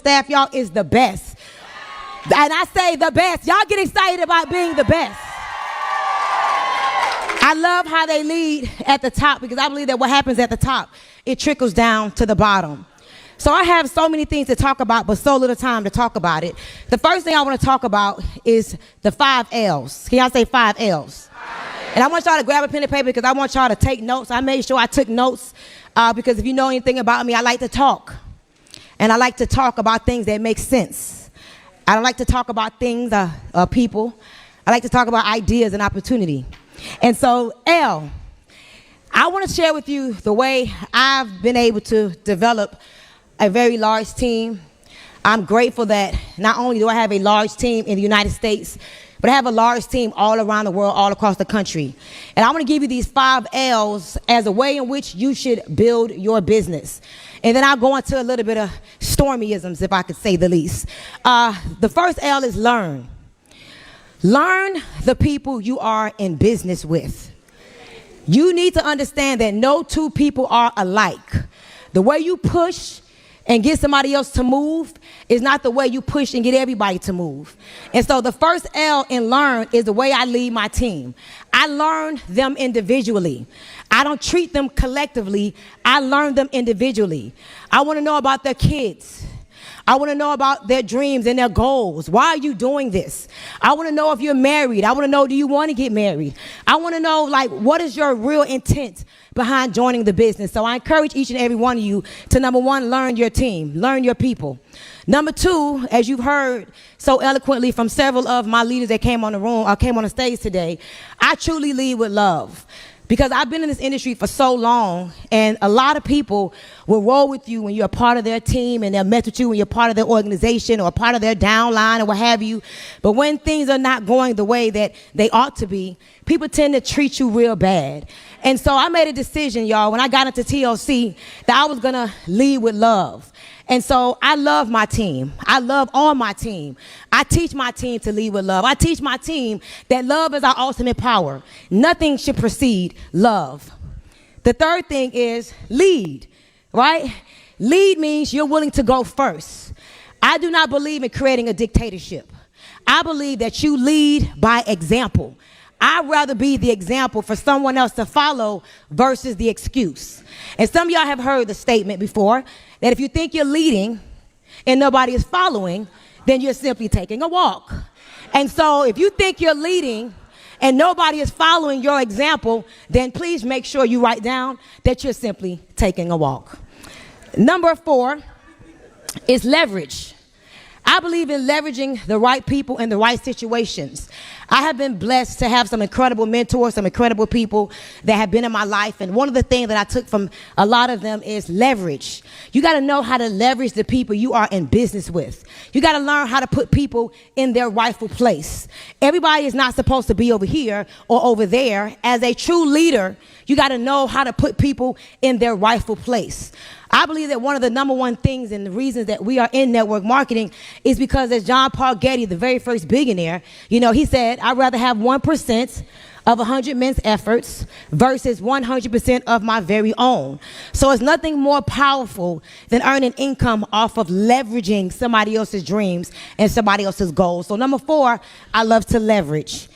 staff, y'all, is the best. And I say the best. Y'all get excited about being the best. I love how they lead at the top because I believe that what happens at the top, it trickles down to the bottom. So I have so many things to talk about, but so little time to talk about it. The first thing I want to talk about is the 5 L's. Can y'all say 5 L's? And I want y'all to grab a pen and paper because I want y'all to take notes. I made sure I took notes because if you know anything about me, I like to talk. And I like to talk about things that make sense. I don't like to talk about things, people. I like to talk about ideas and opportunity. And so, L, I want to share with you the way I've been able to develop a very large team. I'm grateful that not only do I have a large team in the United States, but I have a large team all around the world, all across the country. And I want to give you these 5 L's as a way in which you should build your business. And then I'll go into a little bit of Stormyisms, if I could say the least. The first L is learn. Learn the people you are in business with. You need to understand that no two people are alike. The way you push and get somebody else to move is not the way you push and get everybody to move. And so the first L in learn is the way I lead my team. I learn them individually. I don't treat them collectively. I learn them individually. I want to know about their kids. I want to know about their dreams and their goals. Why are you doing this? I want to know if you're married. I want to know, do you want to get married? I want to know, like, what is your real intent behind joining the business? So I encourage each and every one of you to, number one, learn your team, learn your people. Number two, as you've heard so eloquently from several of my leaders that came on the stage today, I truly lead with love. Because I've been in this industry for so long, and a lot of people will roll with you when you're a part of their team, and they'll mess with you when you're part of their organization or a part of their downline or what have you. But when things are not going the way that they ought to be, people tend to treat you real bad. And so I made a decision, y'all, when I got into TLC, that I was going to lead with love. And so I love my team. I love on my team. I teach my team to lead with love. I teach my team that love is our ultimate power. Nothing should precede love. The third thing is lead, right? Lead means you're willing to go first. I do not believe in creating a dictatorship. I believe that you lead by example. I'd rather be the example for someone else to follow versus the excuse. And some of y'all have heard the statement before that if you think you're leading and nobody is following, then you're simply taking a walk. And so if you think you're leading and nobody is following your example, then please make sure you write down that you're simply taking a walk. Number 4 is leverage. I believe in leveraging the right people in the right situations. I have been blessed to have some incredible mentors, some incredible people that have been in my life. And one of the things that I took from a lot of them is leverage. You got to know how to leverage the people you are in business with. You got to learn how to put people in their rightful place. Everybody is not supposed to be over here or over there. As a true leader, you got to know how to put people in their rightful place. I believe that one of the number one things and the reasons that we are in network marketing is because, as John Paul Getty, the very first billionaire, he said, I'd rather have 1% of 100 men's efforts versus 100% of my very own. So it's nothing more powerful than earning income off of leveraging somebody else's dreams and somebody else's goals. So number 4, I love to leverage.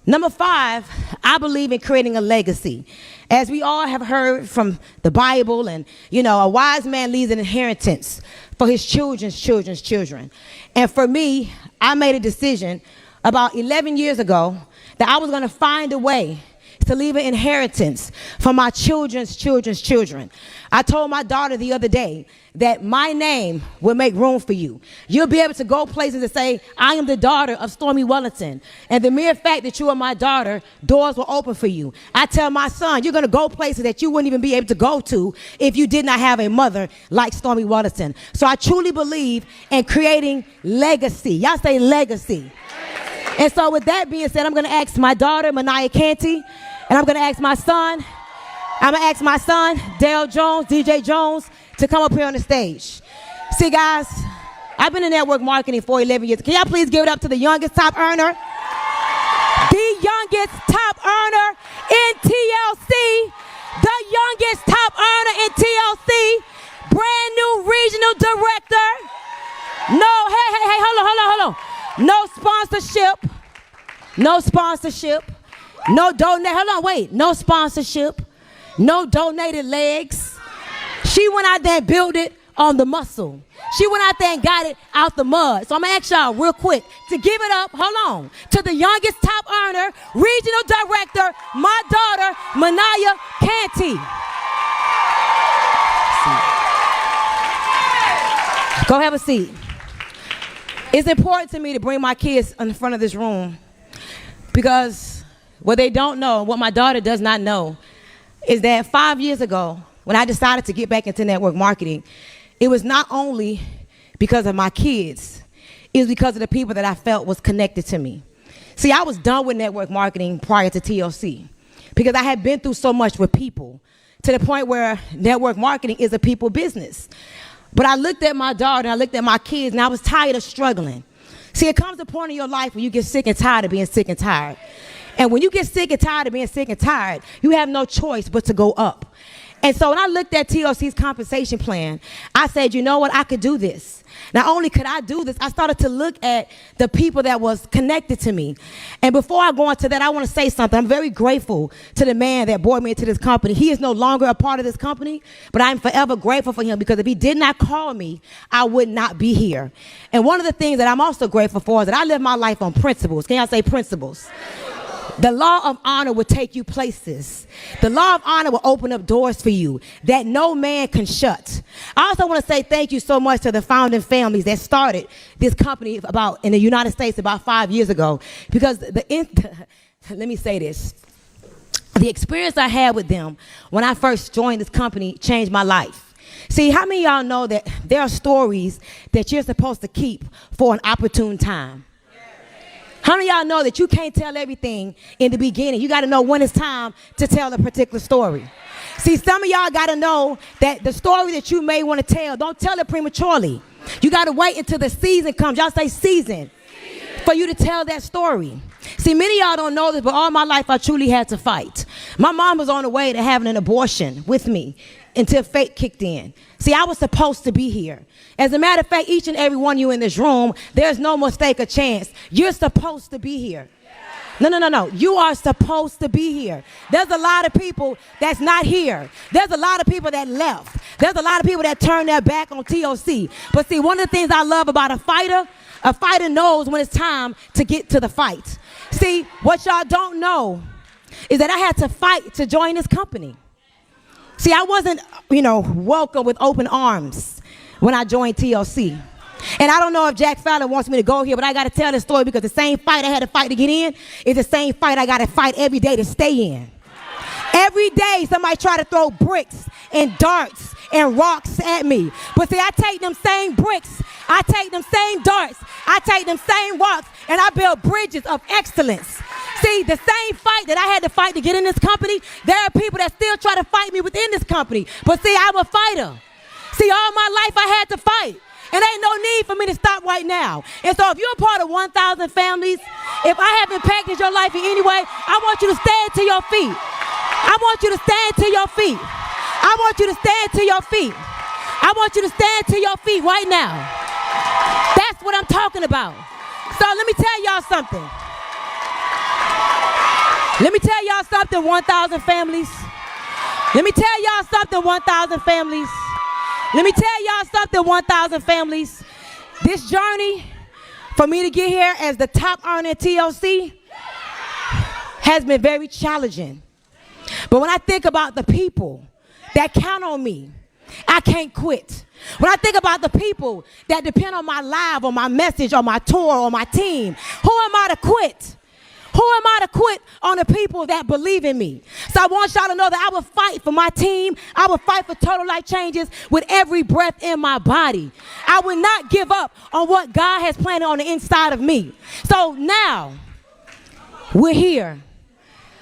Number 5, I believe in creating a legacy. As we all have heard from the Bible, and, a wise man leaves an inheritance for his children's children's children. And for me, I made a decision about 11 years ago that I was going to find a way to leave an inheritance for my children's children's children. I told my daughter the other day that my name will make room for you. You'll be able to go places and say, I am the daughter of Stormy Wellington. And the mere fact that you are my daughter, doors will open for you. I tell my son, you're going to go places that you wouldn't even be able to go to if you did not have a mother like Stormy Wellington. So I truly believe in creating legacy. Y'all say legacy. And so with that being said, I'm going to ask my daughter, Mania Canty, and I'm going to ask my son, Dale Jones, DJ Jones, to come up here on the stage. See, guys, I've been in network marketing for 11 years. Can y'all please give it up to the youngest top earner? The youngest top earner in TLC. The youngest top earner in TLC. Brand new regional director. No, hey, hold on. No sponsorship. No sponsorship. No donate. Hold on, wait. No sponsorship. No donated legs. She went out there and built it on the muscle. She went out there and got it out the mud. So I'm going to ask y'all real quick to give it up, hold on, to the youngest top earner, regional director, my daughter, Manaya Canty. Go have a seat. It's important to me to bring my kids in front of this room because what they don't know, what my daughter does not know, is that 5 years ago, when I decided to get back into network marketing, it was not only because of my kids, it was because of the people that I felt was connected to me. See, I was done with network marketing prior to TLC because I had been through so much with people to the point where network marketing is a people business. But I looked at my daughter, and I looked at my kids, and I was tired of struggling. See, it comes a point in your life where you get sick and tired of being sick and tired. And when you get sick and tired of being sick and tired, you have no choice but to go up. And so when I looked at TLC's compensation plan, I said, you know what, I could do this. Not only could I do this, I started to look at the people that was connected to me. And before I go into that, I want to say something. I'm very grateful to the man that brought me into this company. He is no longer a part of this company, but I'm forever grateful for him because if he did not call me, I would not be here. And one of the things that I'm also grateful for is that I live my life on principles. Can y'all say principles? The law of honor will take you places. The law of honor will open up doors for you that no man can shut. I also want to say thank you so much to the founding families that started this company in the United States about 5 years ago. Because let me say this. The experience I had with them when I first joined this company changed my life. See, how many of y'all know that there are stories that you're supposed to keep for an opportune time? How many of y'all know that you can't tell everything in the beginning? You got to know when it's time to tell a particular story. See, some of y'all got to know that the story that you may want to tell, don't tell it prematurely. You got to wait until the season comes. Y'all say season for you to tell that story. See, many of y'all don't know this, but all my life I truly had to fight. My mom was on the way to having an abortion with me until fate kicked in. See, I was supposed to be here. As a matter of fact, each and every one of you in this room, there's no mistake or chance. You're supposed to be here. No. You are supposed to be here. There's a lot of people that's not here. There's a lot of people that left. There's a lot of people that turned their back on TLC. But see, one of the things I love about a fighter knows when it's time to get to the fight. See, what y'all don't know is that I had to fight to join this company. See, I wasn't, welcome with open arms when I joined TLC. And I don't know if Jack Fowler wants me to go here, but I got to tell this story because the same fight I had to fight to get in is the same fight I got to fight every day to stay in. Every day somebody try to throw bricks and darts and rocks at me. But see, I take them same bricks, I take them same darts, I take them same rocks, and I build bridges of excellence. See, the same fight that I had to fight to get in this company, there are people that still try to fight me within this company. But see, I'm a fighter. See, all my life I had to fight. And ain't no need for me to stop right now. And so if you're a part of 1,000 families, if I have impacted your life in any way, I want you to stand to your feet. I want you to stand to your feet. I want you to stand to your feet. I want you to stand to your feet right now. That's what I'm talking about. So let me tell y'all something. Let me tell y'all something, 1,000 families. Let me tell y'all something, 1,000 families. Let me tell y'all something, 1,000 families. This journey for me to get here as the top earner at TLC has been very challenging. But when I think about the people that count on me, I can't quit. When I think about the people that depend on my live, on my message, on my tour, on my team, who am I to quit? Who am I to quit on the people that believe in me? So I want y'all to know that I will fight for my team. I will fight for total life changes with every breath in my body. I will not give up on what God has planted on the inside of me. So now, we're here.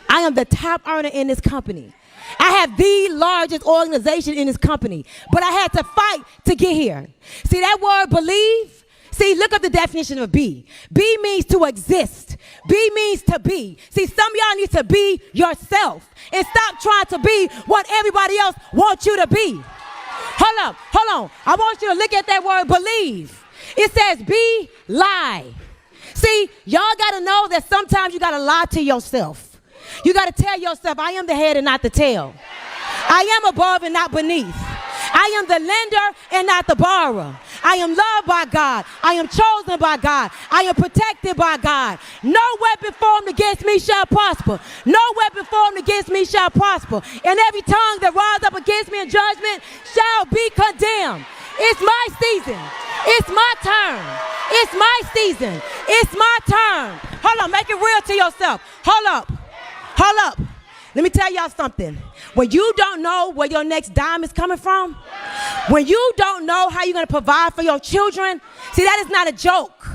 I am the top earner in this company. I have the largest organization in this company. But I had to fight to get here. See that word believe? See, look up the definition of be. Be means to exist. Be means to be. See, some of y'all need to be yourself and stop trying to be what everybody else wants you to be. Hold on. I want you to look at that word believe. It says be lie. See, y'all got to know that sometimes you got to lie to yourself. You got to tell yourself, I am the head and not the tail. I am above and not beneath. I am the lender and not the borrower. I am loved by God. I am chosen by God. I am protected by God. No weapon formed against me shall prosper. No weapon formed against me shall prosper. And every tongue that rises up against me in judgment shall be condemned. It's my season. It's my turn. It's my season. It's my turn. Hold on. Make it real to yourself. Hold up. Hold up. Let me tell y'all something. When you don't know where your next dime is coming from, when you don't know how you're going to provide for your children, see, that is not a joke.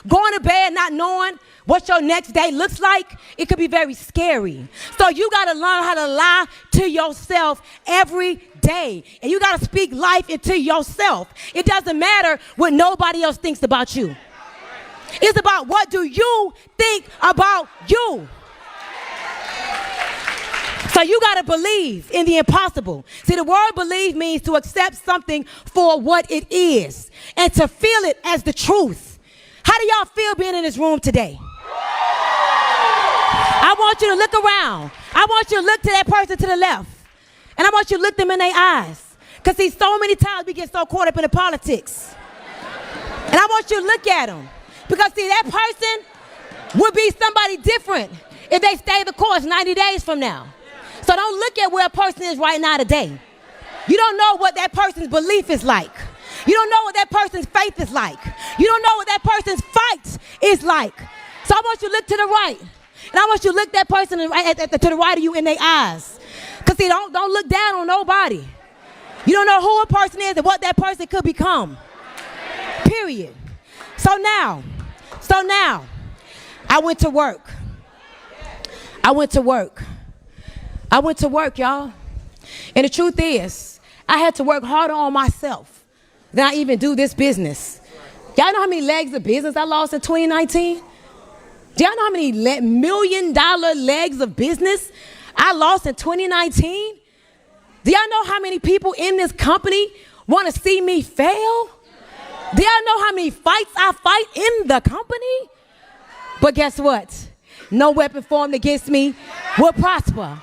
Going to bed not knowing what your next day looks like, it could be very scary. So you got to learn how to lie to yourself every day. And you got to speak life into yourself. It doesn't matter what nobody else thinks about you. It's about what do you think about you. So you got to believe in the impossible. See, the word believe means to accept something for what it is and to feel it as the truth. How do y'all feel being in this room today? I want you to look around. I want you to look to that person to the left. And I want you to look them in their eyes. Because see, so many times we get so caught up in the politics. And I want you to look at them. Because see, that person would be somebody different if they stay the course 90 days from now. So don't look at where a person is right now today. You don't know what that person's belief is like. You don't know what that person's faith is like. You don't know what that person's fight is like. So I want you to look to the right. And I want you to look that person to the right of you in their eyes. Because see, don't look down on nobody. You don't know who a person is and what that person could become. Period. So now, I went to work. I went to work, y'all. And the truth is, I had to work harder on myself than I even do this business. Y'all know how many legs of business I lost in 2019? Do y'all know how many $1 million legs of business I lost in 2019? Do y'all know how many people in this company want to see me fail? Do y'all know how many fights I fight in the company? But guess what? No weapon formed against me will prosper.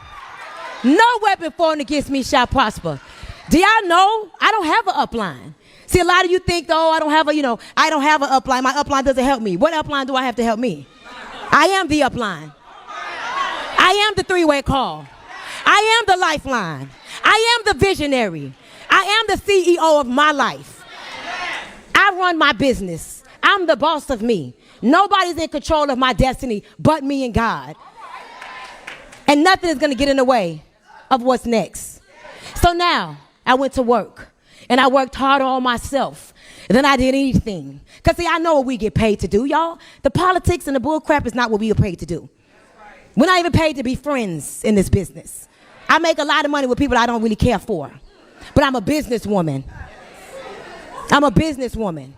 No weapon formed against me shall prosper. Do y'all know I don't have an upline? See, a lot of you think, oh, I don't have an upline. My upline doesn't help me. What upline do I have to help me? I am the upline. I am the three-way call. I am the lifeline. I am the visionary. I am the CEO of my life. I run my business. I'm the boss of me. Nobody's in control of my destiny but me and God. And nothing is going to get in the way of what's next. So now I went to work and I worked harder on myself than I did anything. Because see, I know what we get paid to do, y'all. The politics and the bull crap is not what we are paid to do. We're not even paid to be friends in this business. I make a lot of money with people I don't really care for. But I'm a businesswoman. I'm a businesswoman.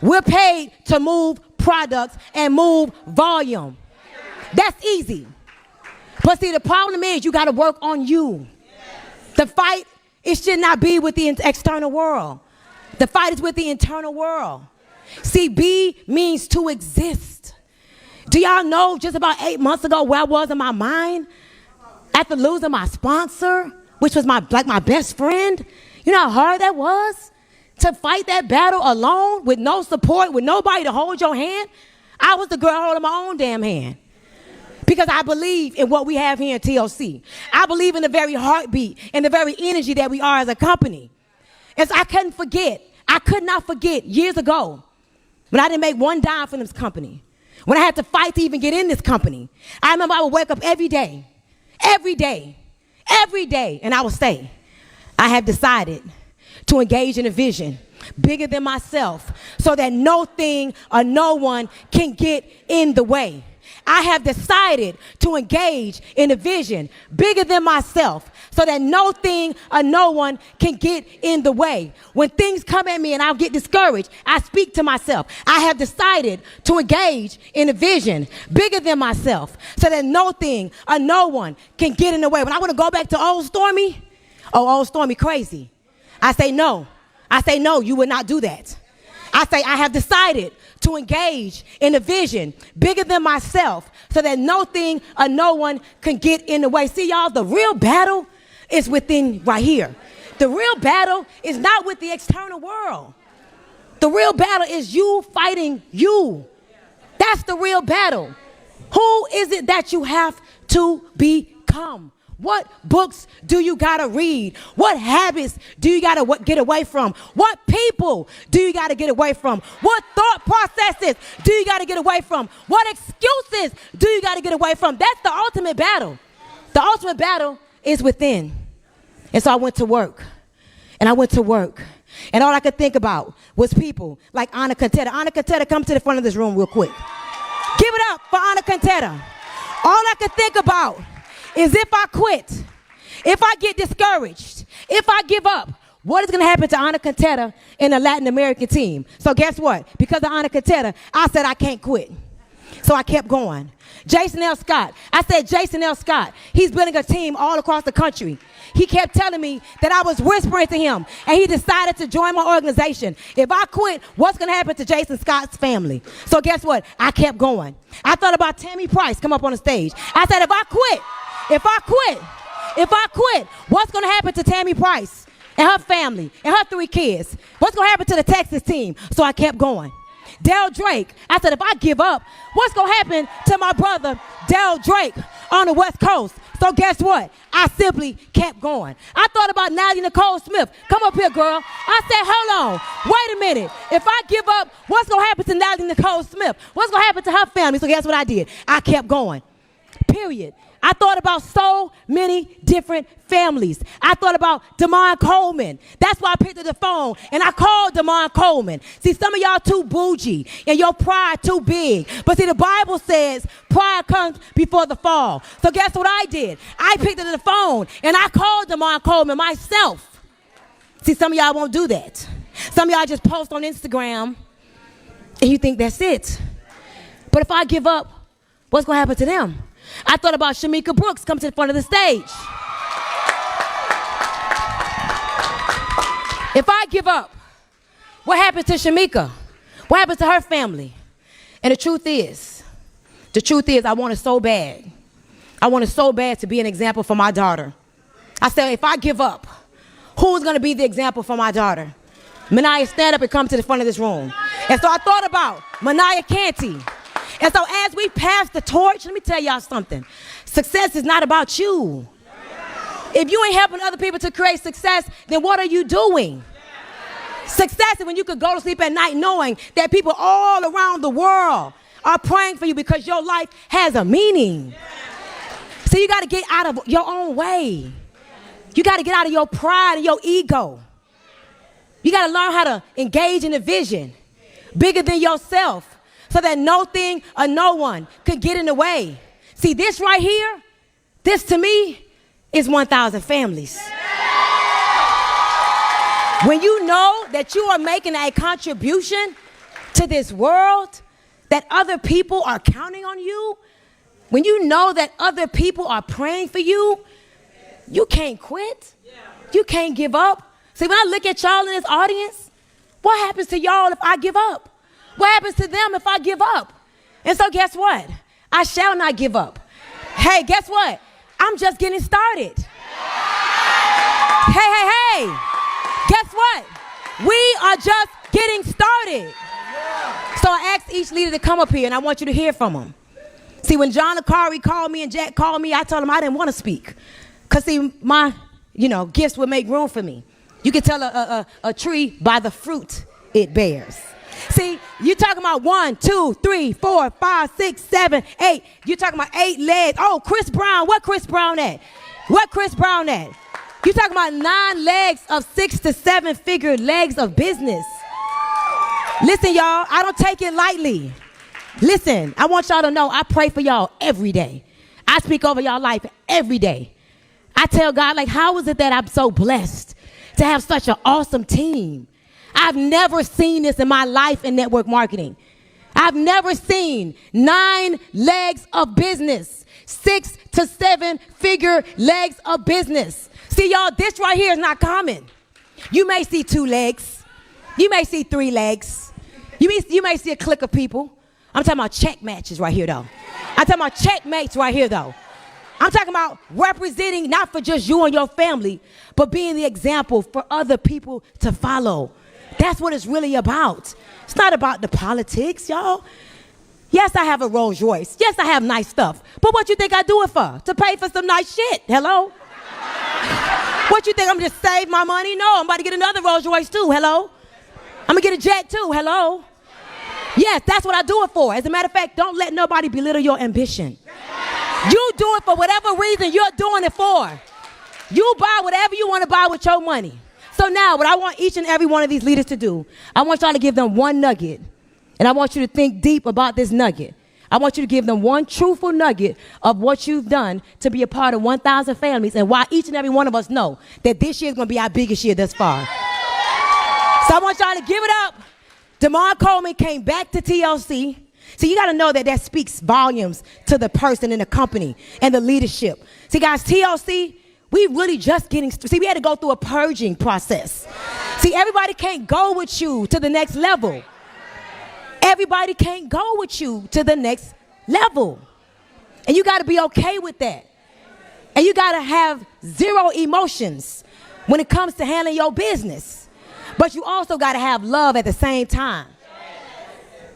We're paid to move products and move volume. That's easy. But see, the problem is you got to work on you. The fight, it should not be with the external world. The fight is with the internal world. See, be means to exist. Do y'all know just about 8 months ago where I was in my mind? After losing my sponsor, which was my best friend. You know how hard that was? To fight that battle alone with no support, with nobody to hold your hand. I was the girl holding my own damn hand. Because I believe in what we have here in TLC. I believe in the very heartbeat and the very energy that we are as a company. And so I could not forget years ago when I didn't make one dime from this company. When I had to fight to even get in this company. I remember I would wake up every day, and I would say, I have decided to engage in a vision bigger than myself so that no thing or no one can get in the way. I have decided to engage in a vision bigger than myself so that no thing or no one can get in the way. When things come at me and I get discouraged, I speak to myself. I have decided to engage in a vision bigger than myself so that no thing or no one can get in the way. When I want to go back to old Stormy, old Stormy crazy. I say no, you would not do that. I say, I have decided to engage in a vision bigger than myself so that no thing or no one can get in the way. See, y'all, the real battle is within right here. The real battle is not with the external world. The real battle is you fighting you. That's the real battle. Who is it that you have to become? What books do you got to read? What habits do you got to get away from? What people do you got to get away from? What thought processes do you got to get away from? What excuses do you got to get away from? That's the ultimate battle. The ultimate battle is within. And so I went to work. And I went to work. And all I could think about was people like Anna Contetta. Anna Contetta, come to the front of this room real quick. Give it up for Anna Contetta. All I could think about is if I quit, if I get discouraged, if I give up, what is going to happen to Anna Contetta and the Latin American team? So guess what? Because of Anna Contetta, I said I can't quit. So I kept going. Jason L. Scott. I said, Jason L. Scott, he's building a team all across the country. He kept telling me that I was whispering to him, and he decided to join my organization. If I quit, what's going to happen to Jason Scott's family? So guess what? I kept going. I thought about Tammy Price come up on the stage. I said, if I quit, what's going to happen to Tammy Price and her family and her 3 kids? What's going to happen to the Texas team? So I kept going. Dale Drake. I said, if I give up, what's going to happen to my brother, Dale Drake, on the West Coast? So guess what? I simply kept going. I thought about Natalie Nicole Smith. Come up here, girl. I said, hold on. Wait a minute. If I give up, what's going to happen to Natalie Nicole Smith? What's going to happen to her family? So guess what I did? I kept going. Period. I thought about so many different families. I thought about DeMond Coleman. That's why I picked up the phone and I called DeMond Coleman. See, some of y'all too bougie and your pride too big. But see, the Bible says pride comes before the fall. So guess what I did? I picked up the phone and I called DeMond Coleman myself. See, some of y'all won't do that. Some of y'all just post on Instagram and you think that's it. But if I give up, what's going to happen to them? I thought about Shamika Brooks come to the front of the stage. If I give up, what happens to Shamika? What happens to her family? And the truth is, I want it so bad. I want it so bad to be an example for my daughter. I said, if I give up, who's going to be the example for my daughter? Mania, stand up and come to the front of this room. And so I thought about Mania Canty. And so as we pass the torch, let me tell y'all something. Success is not about you. If you ain't helping other people to create success, then what are you doing? Success is when you could go to sleep at night knowing that people all around the world are praying for you because your life has a meaning. So you got to get out of your own way. You got to get out of your pride and your ego. You got to learn how to engage in a vision bigger than yourself, so that no thing or no one could get in the way. See, this right here, this to me is 1,000 families. When you know that you are making a contribution to this world, that other people are counting on you, when you know that other people are praying for you, you can't quit. You can't give up. See, when I look at y'all in this audience, what happens to y'all if I give up? What happens to them if I give up? And so guess what? I shall not give up. Hey, guess what? I'm just getting started. Hey. Guess what? We are just getting started. So I asked each leader to come up here, and I want you to hear from them. See, when John Akari called me and Jack called me, I told them I didn't want to speak. Because, see, my, gifts would make room for me. You can tell a tree by the fruit it bears. See, you're talking about 1, 2, 3, 4, 5, 6, 7, 8. You're talking about 8 legs. Oh, Chris Brown. What Chris Brown at? What Chris Brown at? You're talking about 9 legs of 6 to 7 figure legs of business. Listen, y'all, I don't take it lightly. Listen, I want y'all to know I pray for y'all every day. I speak over y'all life every day. I tell God, how is it that I'm so blessed to have such an awesome team? I've never seen this in my life in network marketing. I've never seen 9 legs of business, 6 to 7 figure legs of business. See, y'all, this right here is not common. You may see 2 legs. You may see 3 legs. You may see a clique of people. I'm talking about check matches right here, though. I'm talking about checkmates right here, though. I'm talking about representing not for just you and your family, but being the example for other people to follow. That's what it's really about. It's not about the politics, y'all. Yes, I have a Rolls Royce. Yes, I have nice stuff. But what you think I do it for? To pay for some nice shit. Hello? What you think, I'm just save my money? No, I'm about to get another Rolls Royce too. Hello? I'm gonna get a jet too. Hello? Yes, that's what I do it for. As a matter of fact, don't let nobody belittle your ambition. You do it for whatever reason you're doing it for. You buy whatever you want to buy with your money. So now, what I want each and every one of these leaders to do, I want y'all to give them one nugget. And I want you to think deep about this nugget. I want you to give them one truthful nugget of what you've done to be a part of 1,000 families and why each and every one of us know that this year is going to be our biggest year thus far. So I want y'all to give it up. DeMar Coleman came back to TLC. So you got to know that that speaks volumes to the person in the company and the leadership. See, guys, TLC, we really just getting, we had to go through a purging process. See, everybody can't go with you to the next level. Everybody can't go with you to the next level. And you got to be okay with that. And you got to have zero emotions when it comes to handling your business. But you also got to have love at the same time.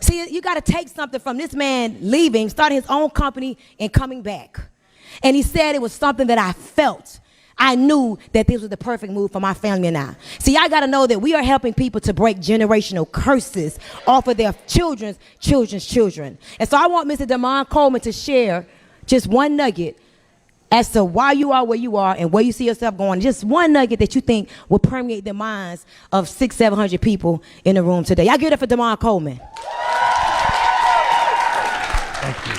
See, you got to take something from this man leaving, starting his own company and coming back. And he said it was something that I felt. I knew that this was the perfect move for my family and I. See, I got to know that we are helping people to break generational curses off of their children's children. And so I want Mr. DeMar Coleman to share just one nugget as to why you are where you are and where you see yourself going. Just one nugget that you think will permeate the minds of 600-700 people in the room today. Y'all give it up for DeMar Coleman. Thank you.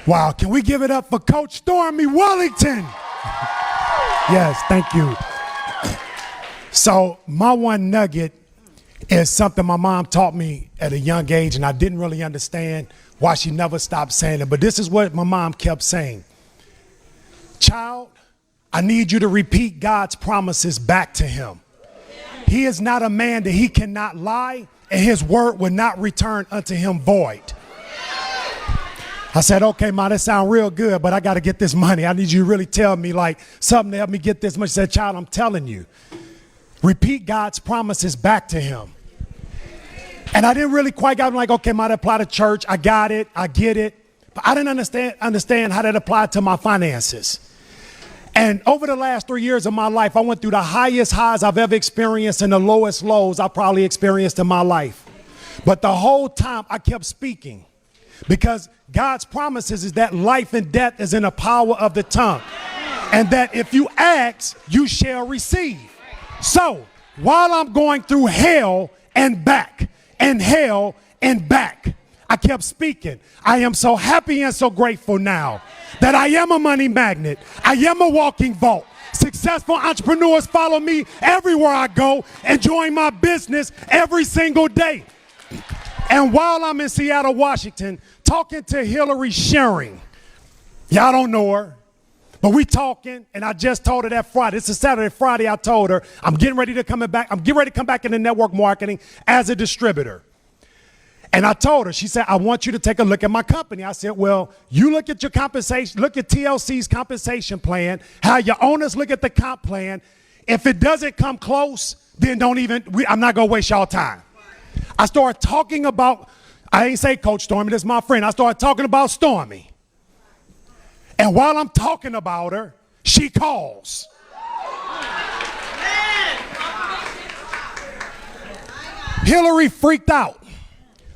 Wow, can we give it up for Coach Stormy Wellington? Yes, thank you. So my one nugget is something my mom taught me at a young age, and I didn't really understand why she never stopped saying it, but this is what my mom kept saying. Child, I need you to repeat God's promises back to him. He is not a man that he cannot lie, and his word will not return unto him void. I said, okay, Ma, that sounds real good, but I got to get this money. I need you to really tell me like something to help me get this much. She said, child, I'm telling you, repeat God's promises back to him. And I didn't really quite get it. Like, okay, Ma, that apply to church. I got it. I get it. But I didn't understand how that applied to my finances. And over the last 3 years of my life, I went through the highest highs I've ever experienced and the lowest lows I've probably experienced in my life. But the whole time I kept speaking. Because God's promises is that life and death is in the power of the tongue. And that if you ask, you shall receive. So while I'm going through hell and back, and hell and back, I kept speaking. I am so happy and so grateful now that I am a money magnet. I am a walking vault. Successful entrepreneurs follow me everywhere I go, enjoying my business every single day. And while I'm in Seattle, Washington, talking to Hillary Sharing, y'all don't know her, but we talking, and I just told her that Friday. It's a Saturday, Friday, I told her, I'm getting ready to come back into network marketing as a distributor. And I told her, she said, I want you to take a look at my company. I said, well, you look at your compensation, look at TLC's compensation plan, how your owners look at the comp plan. If it doesn't come close, then I'm not going to waste y'all time. I started talking about, I ain't say Coach Stormy, that's my friend. I started talking about Stormy. And while I'm talking about her, she calls. Hillary freaked out.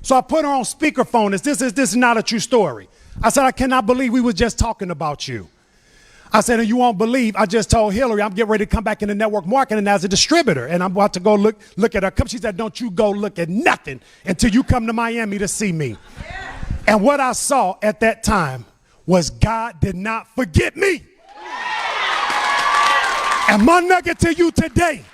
So I put her on speakerphone. This is not a true story. I said, I cannot believe we were just talking about you. I said, and you won't believe, I just told Hillary I'm getting ready to come back into network marketing as a distributor, and I'm about to go look at her. She said, don't you go look at nothing until you come to Miami to see me. And what I saw at that time was God did not forget me. And my nugget to you today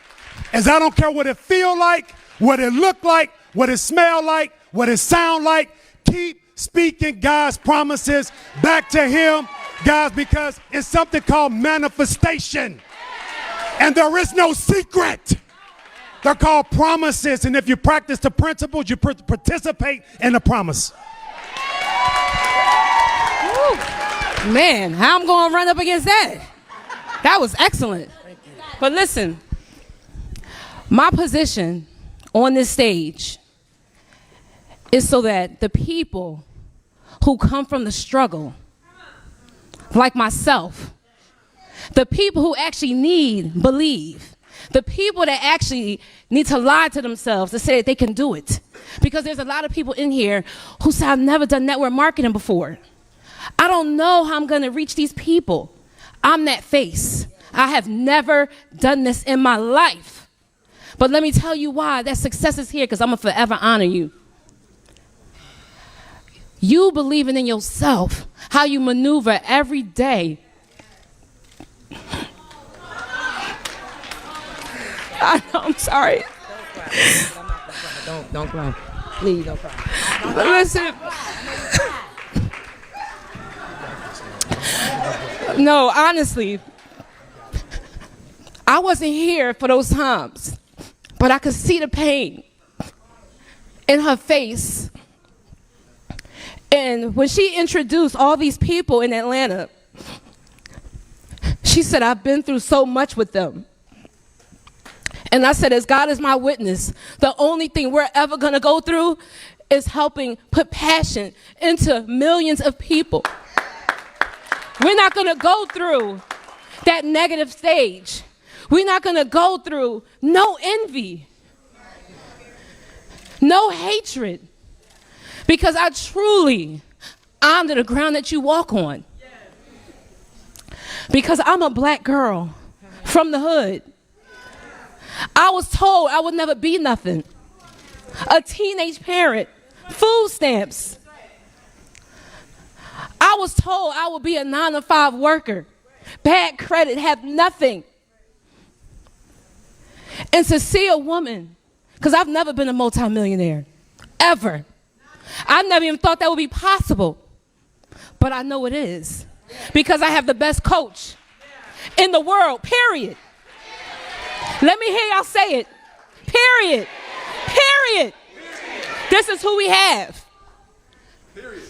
is I don't care what it feel like, what it look like, what it smell like, what it sound like. Keep speaking God's promises back to him. Guys, because it's something called manifestation. And there is no secret They're called promises. And if you practice the principles, you participate in the promise. Woo. Man, how I'm going to run up against that? That was excellent. But listen, my position on this stage is so that the people who come from the struggle, like myself, the people who actually believe, the people that actually need to lie to themselves to say that they can do it. Because there's a lot of people in here who say, I've never done network marketing before. I don't know how I'm going to reach these people. I'm that face. I have never done this in my life. But let me tell you why that success is here, because I'm going to forever honor you. You believing in yourself, how you maneuver every day. I know, I'm sorry. Don't cry. Please don't cry. Listen. No, honestly, I wasn't here for those times, but I could see the pain in her face. And when she introduced all these people in Atlanta, she said, I've been through so much with them. And I said, as God is my witness, the only thing we're ever going to go through is helping put passion into millions of people. We're not going to go through that negative stage. We're not going to go through no envy, no hatred, because I truly honor the ground that you walk on. Because I'm a black girl from the hood. I was told I would never be nothing. A teenage parent, food stamps. I was told I would be a 9-to-5 worker, bad credit, have nothing. And to see a woman, because I've never been a multimillionaire, ever. I never even thought that would be possible. But I know it is, because I have the best coach in the world, period. Let me hear y'all say it. Period. Period. This is who we have. Period.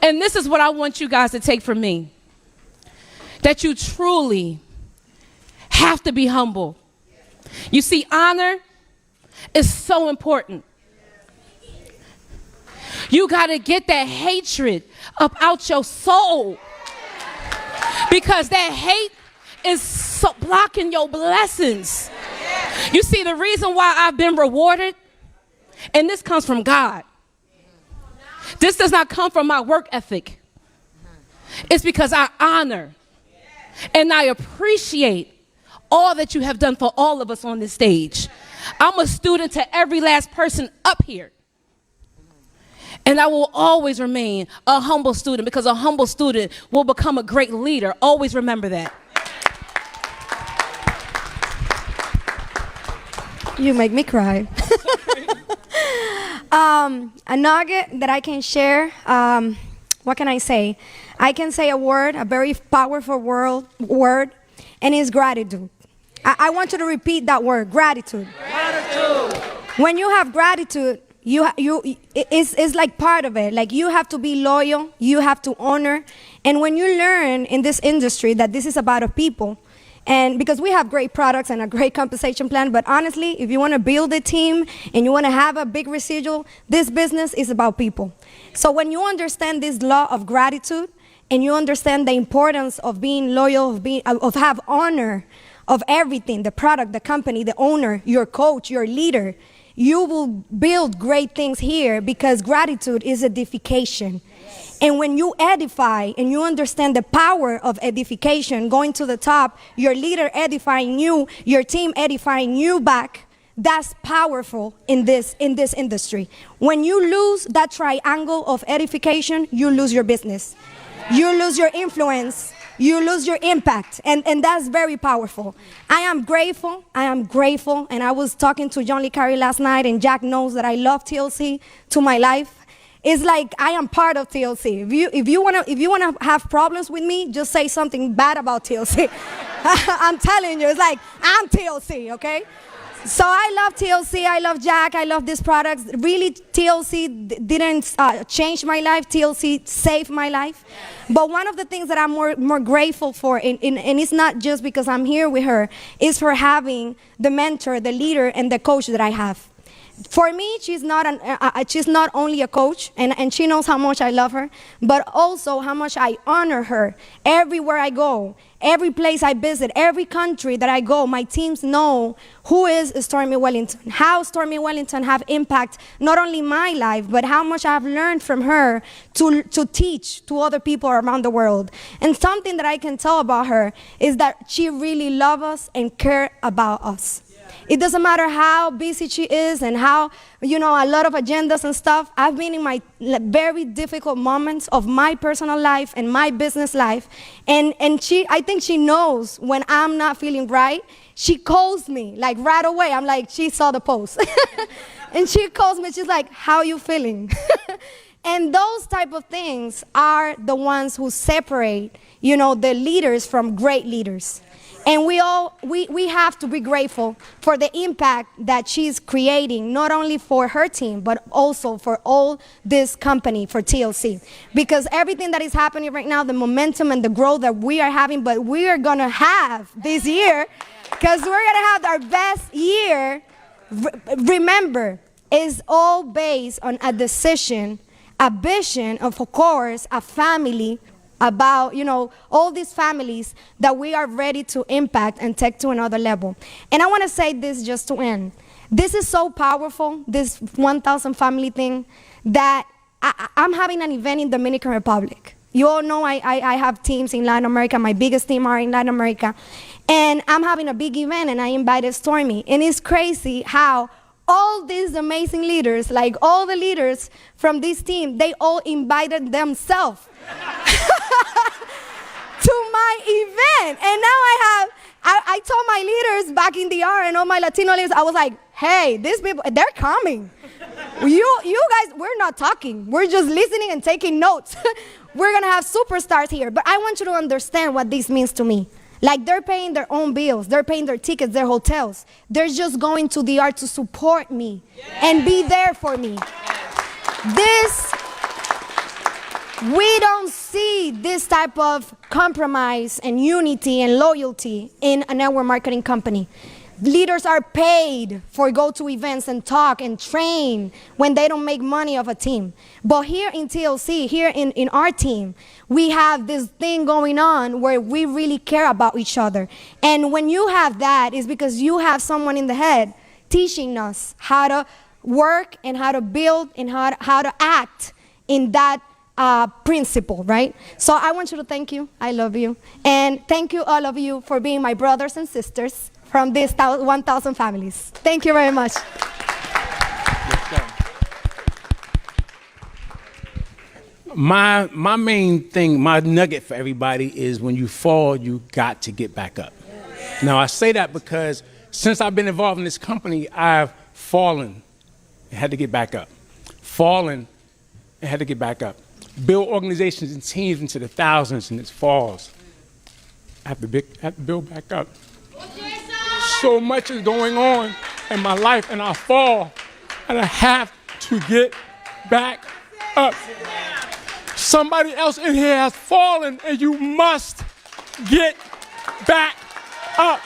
And this is what I want you guys to take from me. That you truly have to be humble. You see, honor is so important. You got to get that hatred up out your soul. Because that hate is so blocking your blessings. You see, the reason why I've been rewarded, and this comes from God. This does not come from my work ethic. It's because I honor and I appreciate all that you have done for all of us on this stage. I'm a student to every last person up here. And I will always remain a humble student, because a humble student will become a great leader. Always remember that. You make me cry. A nugget that I can share, what can I say? I can say a word, a very powerful word, and it's gratitude. I want you to repeat that word, gratitude. Gratitude. When you have gratitude, it's like part of it. Like, you have to be loyal, you have to honor. And when you learn in this industry that this is about a people, and because we have great products and a great compensation plan, but honestly, if you want to build a team and you want to have a big residual, this business is about people. So when you understand this law of gratitude, and you understand the importance of being loyal, of have honor of everything, the product, the company, the owner, your coach, your leader, you will build great things here, because gratitude is edification. And when you edify and you understand the power of edification, going to the top, your leader edifying you, your team edifying you back, that's powerful in this industry. When you lose that triangle of edification, you lose your business. You lose your influence. You lose your impact. And that's very powerful. I am grateful. And I was talking to John Lee Carey last night, and Jack knows that I love TLC to my life. it's like I am part of TLC. If you wanna have problems with me, just say something bad about TLC. I'm telling you, it's like I'm TLC, okay? So I love TLC, I love Jack, I love these products. Really, TLC didn't change my life, TLC saved my life. But one of the things that I'm more grateful for, and it's not just because I'm here with her, is for having the mentor, the leader, and the coach that I have. For me, she's not only a coach, and she knows how much I love her, but also how much I honor her everywhere I go, every place I visit, every country that I go. My teams know who is Stormy Wellington, how Stormy Wellington have impact not only my life, but how much I've learned from her to teach to other people around the world. And something that I can tell about her is that she really loves us and cares about us. It doesn't matter how busy she is and how, a lot of agendas and stuff. I've been in my very difficult moments of my personal life and my business life. And I think she knows when I'm not feeling right. She calls me, like right away. I'm like, she saw the post. And she calls me, she's like, how are you feeling? And those type of things are the ones who separate, the leaders from great leaders. And we have to be grateful for the impact that she's creating, not only for her team, but also for all this company, for TLC. Because everything that is happening right now, the momentum and the growth that we are having, but we are going to have this year, because we're going to have our best year, remember, is all based on a decision, a vision, of course, a family, about, all these families that we are ready to impact and take to another level. And I want to say this just to end. This is so powerful, this 1,000 family thing, that I'm having an event in Dominican Republic. You all know I have teams in Latin America. My biggest team are in Latin America. And I'm having a big event, and I invited Stormy. And it's crazy how all these amazing leaders, like all the leaders from this team, they all invited themselves to my event. And now I told my leaders back in the R and all my Latino leaders, I was like, hey, these people, they're coming. You guys, we're not talking. We're just listening and taking notes. We're going to have superstars here. But I want you to understand what this means to me. Like, they're paying their own bills. They're paying their tickets, their hotels. They're just going to the art to support me and be there for me. We don't see this type of compromise and unity and loyalty in a network marketing company. Leaders are paid for go to events and talk and train when they don't make money of a team. But here in TLC, here in our team, we have this thing going on where we really care about each other. And when you have that, it's because you have someone in the head teaching us how to work and how to build and how to act in that principle, right? So I want you to thank you. I love you. And thank you, all of you, for being my brothers and sisters from these 1,000 families. Thank you very much. My main thing, my nugget for everybody is when you fall, you got to get back up. Now, I say that because since I've been involved in this company, I've fallen and had to get back up. Fallen and had to get back up. Build organizations and teams into the thousands, and it falls. I have to build back up. So much is going on in my life, and I fall, and I have to get back up. Somebody else in here has fallen, and you must get back up.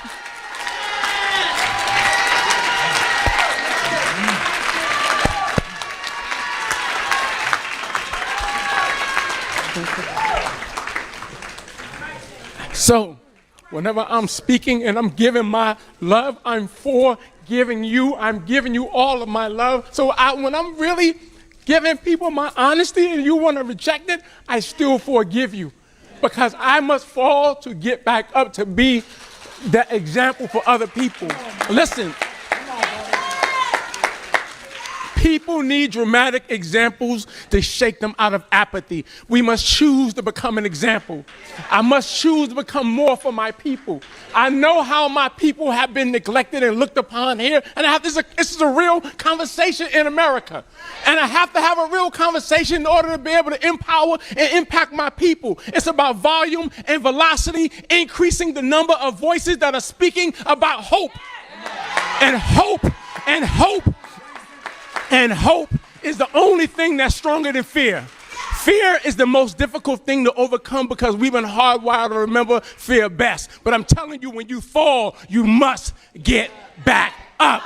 So, whenever I'm speaking and I'm giving my love, I'm giving you all of my love. So when I'm really giving people my honesty and you want to reject it, I still forgive you. Because I must fall to get back up to be the example for other people. Listen, people need dramatic examples to shake them out of apathy. We must choose to become an example. I must choose to become more for my people. I know how my people have been neglected and looked upon here, and this is a real conversation in America. And I have to have a real conversation in order to be able to empower and impact my people. It's about volume and velocity, increasing the number of voices that are speaking about hope. And hope, and hope, and hope is the only thing that's stronger than fear. Fear is the most difficult thing to overcome because we've been hardwired to remember fear best. But I'm telling you, when you fall, you must get back up.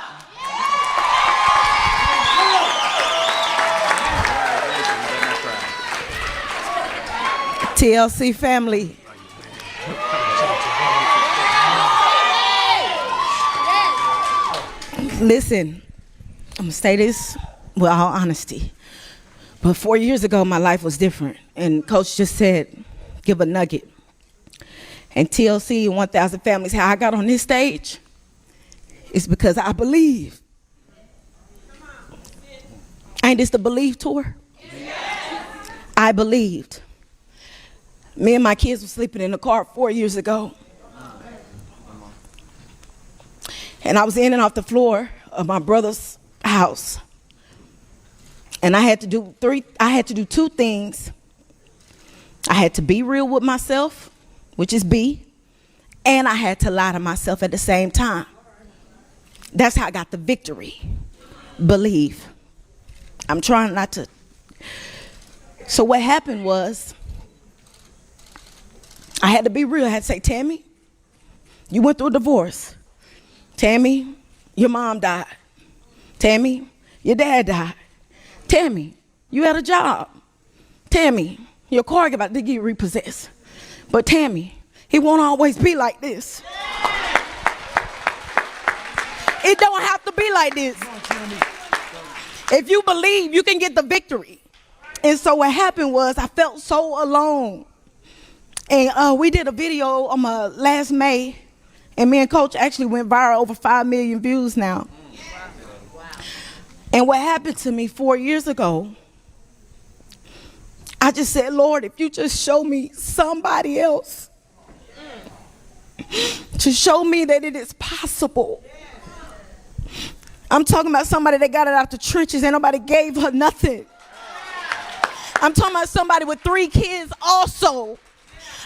TLC family. Listen, I'm gonna say this with all honesty. But 4 years ago, my life was different. And Coach just said, give a nugget. And TLC and 1,000 Families, how I got on this stage is because I believe. Ain't this the believe tour? I believed. Me and my kids were sleeping in the car 4 years ago. And I was in and off the floor of my brother's house. And I had to do two things. I had to be real with myself, which is B, and I had to lie to myself at the same time. That's how I got the victory. Believe. I'm trying not to. So what happened was, I had to be real. I had to say, Tammy, you went through a divorce. Tammy, your mom died. Tammy, your dad died. Tammy, you had a job. Tammy, your car about to get repossessed. But Tammy, it won't always be like this. It don't have to be like this. If you believe, you can get the victory. And so what happened was I felt so alone. And we did a video on last May, and me and Coach actually went viral, over 5 million views now. And what happened to me 4 years ago, I just said, Lord, if you just show me somebody else to show me that it is possible. I'm talking about somebody that got it out the trenches and nobody gave her nothing. I'm talking about somebody with 3 kids also.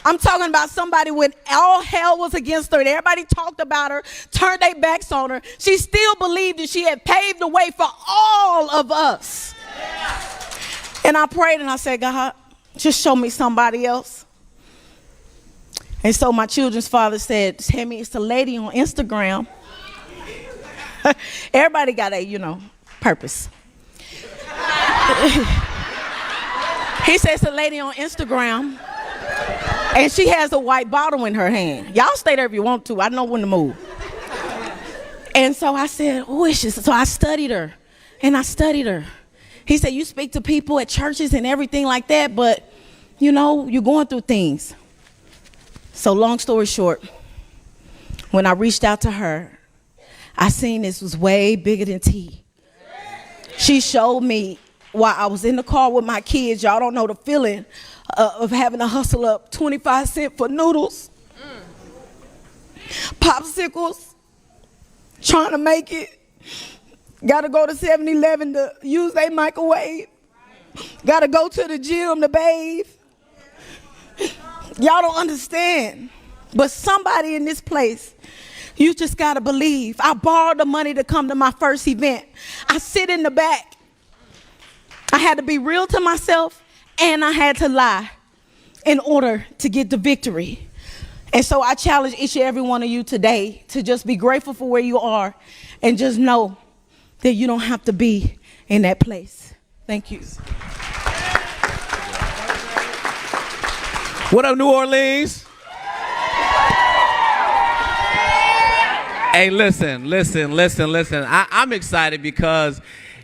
I'm talking about somebody when all hell was against her and everybody talked about her, turned their backs on her. She still believed that she had paved the way for all of us. And I prayed and I said, God, just show me somebody else. And so my children's father said, Tammy, it's a lady on Instagram. Everybody got a, purpose. He said, it's a lady on Instagram. And she has a white bottle in her hand. Y'all stay there if you want to. I know when to move. And so I said, who is she? So I studied her. And I studied her. He said, you speak to people at churches and everything like that, but, you're going through things. So long story short, when I reached out to her, I seen this was way bigger than T. She showed me while I was in the car with my kids. Y'all don't know the feeling of having to hustle up 25 cents for noodles, popsicles, trying to make it. Got to go to 7-Eleven to use their microwave. Got to go to the gym to bathe. Y'all don't understand. But somebody in this place, you just got to believe. I borrowed the money to come to my first event. I sit in the back. I had to be real to myself. And I had to lie in order to get the victory. And so I challenge each and every one of you today to just be grateful for where you are and just know that you don't have to be in that place. Thank you. What up, New Orleans? Hey, listen. I'm excited because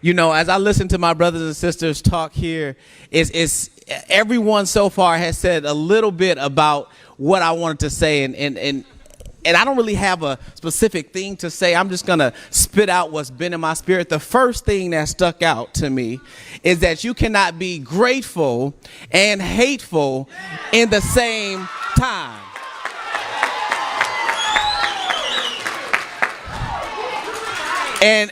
as I listen to my brothers and sisters talk here, it's everyone so far has said a little bit about what I wanted to say, and and I don't really have a specific thing to say. I'm just going to spit out what's been in my spirit. The first thing that stuck out to me is that you cannot be grateful and hateful in the same time. And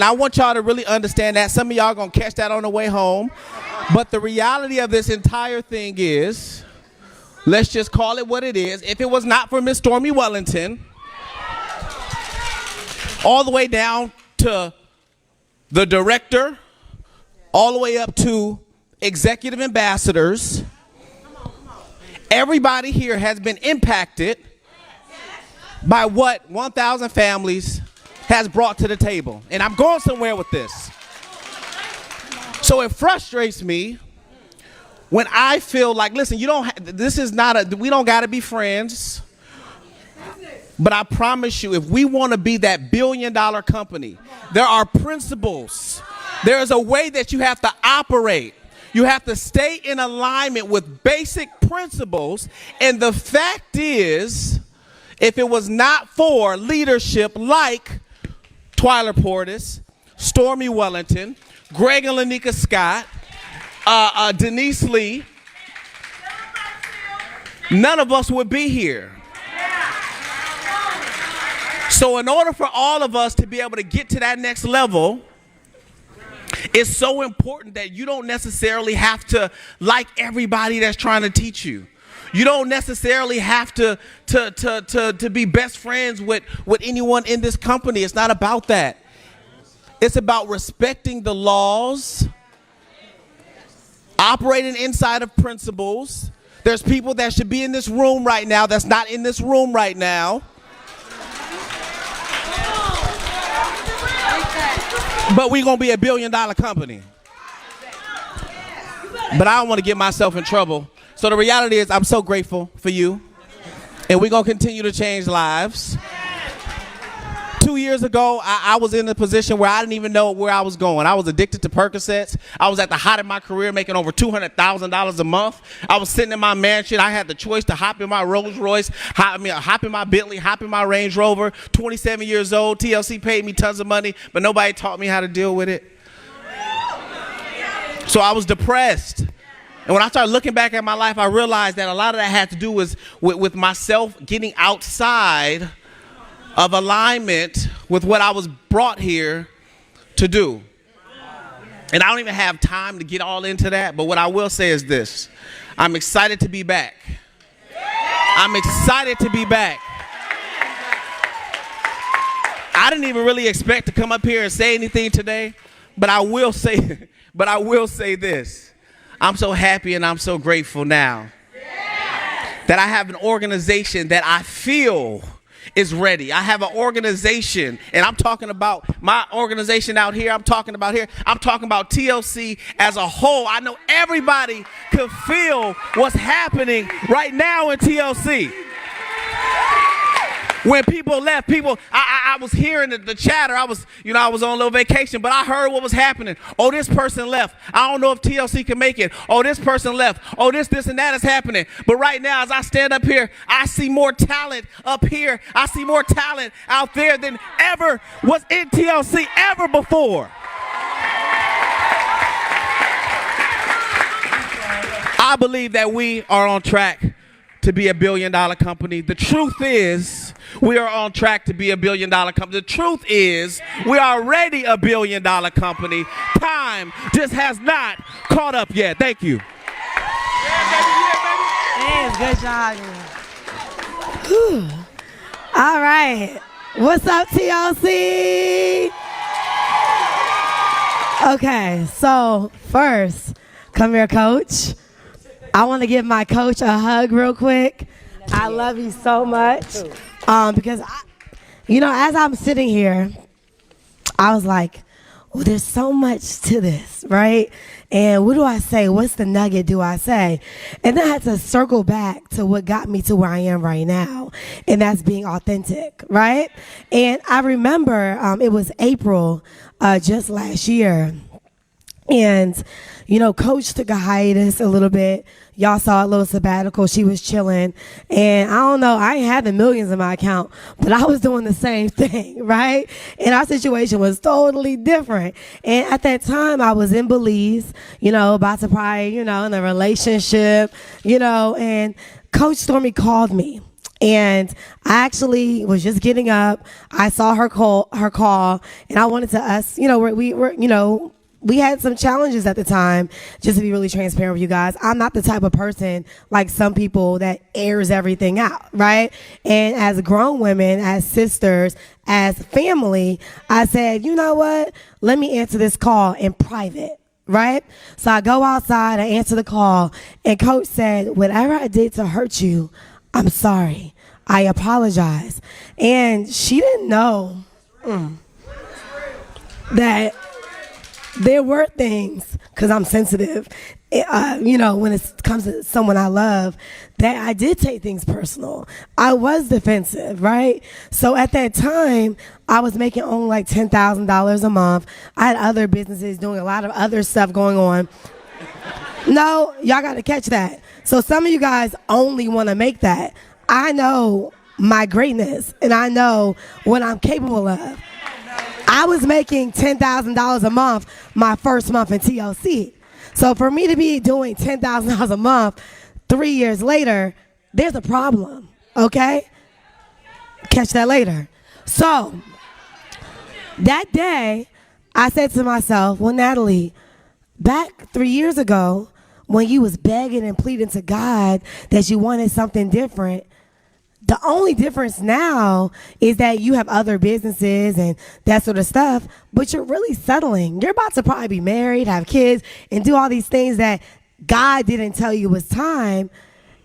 I want y'all to really understand that. Some of y'all gonna catch that on the way home. But the reality of this entire thing is, let's just call it what it is. If it was not for Miss Stormy Wellington, all the way down to the director, all the way up to executive ambassadors, everybody here has been impacted by what 1,000 families has brought to the table. And I'm going somewhere with this. So it frustrates me when I feel like, listen, we don't got to be friends. But I promise you, if we want to be that billion-dollar company, there are principles. There is a way that you have to operate. You have to stay in alignment with basic principles. And the fact is, if it was not for leadership like Twyla Portis, Stormy Wellington, Greg and Lanika Scott, Denise Lee, none of us would be here. So in order for all of us to be able to get to that next level, it's so important that you don't necessarily have to like everybody that's trying to teach you. You don't necessarily have to be best friends with anyone in this company. It's not about that. It's about respecting the laws, operating inside of principles. There's people that should be in this room right now that's not in this room right now. But we're going to be a billion-dollar company. But I don't want to get myself in trouble. So the reality is, I'm so grateful for you, and we're going to continue to change lives. 2 years ago, I was in a position where I didn't even know where I was going. I was addicted to Percocets. I was at the height of my career, making over $200,000 a month. I was sitting in my mansion. I had the choice to hop in my Rolls Royce, hop in my Bentley, hop in my Range Rover. 27 years old, TLC paid me tons of money, but nobody taught me how to deal with it. So I was depressed. And when I started looking back at my life, I realized that a lot of that had to do with myself getting outside of alignment with what I was brought here to do. And I don't even have time to get all into that, but what I will say is this. I'm excited to be back. I'm excited to be back. I didn't even really expect to come up here and say anything today, but I will say this. I'm so happy and I'm so grateful now that I have an organization that I feel is ready. I have an organization, and I'm talking about my organization out here. I'm talking about TLC as a whole. I know everybody can feel what's happening right now in TLC. When people left, I was hearing the chatter. I was on a little vacation, but I heard what was happening. Oh, this person left. I don't know if TLC can make it. Oh, this person left. Oh, this and that is happening. But right now, as I stand up here, I see more talent up here. I see more talent out there than ever was in TLC ever before. I believe that we are on track to be a billion-dollar company. The truth is, we are on track to be a billion-dollar company. The truth is, we are already a billion-dollar company. Time just has not caught up yet. Thank you. Yes, good job. Whew. All right. What's up, TLC? Okay, so first, come here, Coach. I want to give my coach a hug real quick. I love you so much. Because, as I'm sitting here, I was like, well, there's so much to this, right? And what do I say? What's the nugget do I say? And then I had to circle back to what got me to where I am right now, and that's being authentic, right? And I remember it was April just last year And, Coach took a hiatus a little bit. Y'all saw a little sabbatical. She was chilling. And I don't know, I ain't having millions in my account, but I was doing the same thing, right? And our situation was totally different. And at that time, I was in Belize, about to probably, in a relationship, and Coach Stormy called me. And I actually was just getting up. I saw her call, and I wanted to us, we had some challenges at the time, just to be really transparent with you guys. I'm not the type of person like some people that airs everything out, right? And as grown women, as sisters, as family, I said, you know what? Let me answer this call in private. Right? So I go outside, I answer the call, and Coach said, whatever I did to hurt you, I'm sorry. I apologize. And she didn't know that there were things, because I'm sensitive, when it comes to someone I love, that I did take things personal. I was defensive, right? So at that time, I was making only like $10,000 a month. I had other businesses doing a lot of other stuff going on. No, y'all got to catch that. So some of you guys only want to make that. I know my greatness, and I know what I'm capable of. I was making $10,000 a month my first month in TLC. So for me to be doing $10,000 a month 3 years later, there's a problem, okay? Catch that later. So that day, I said to myself, well, Natalie, back 3 years ago, when you was begging and pleading to God that you wanted something different, the only difference now is that you have other businesses and that sort of stuff, but you're really settling. You're about to probably be married, have kids, and do all these things that God didn't tell you was time,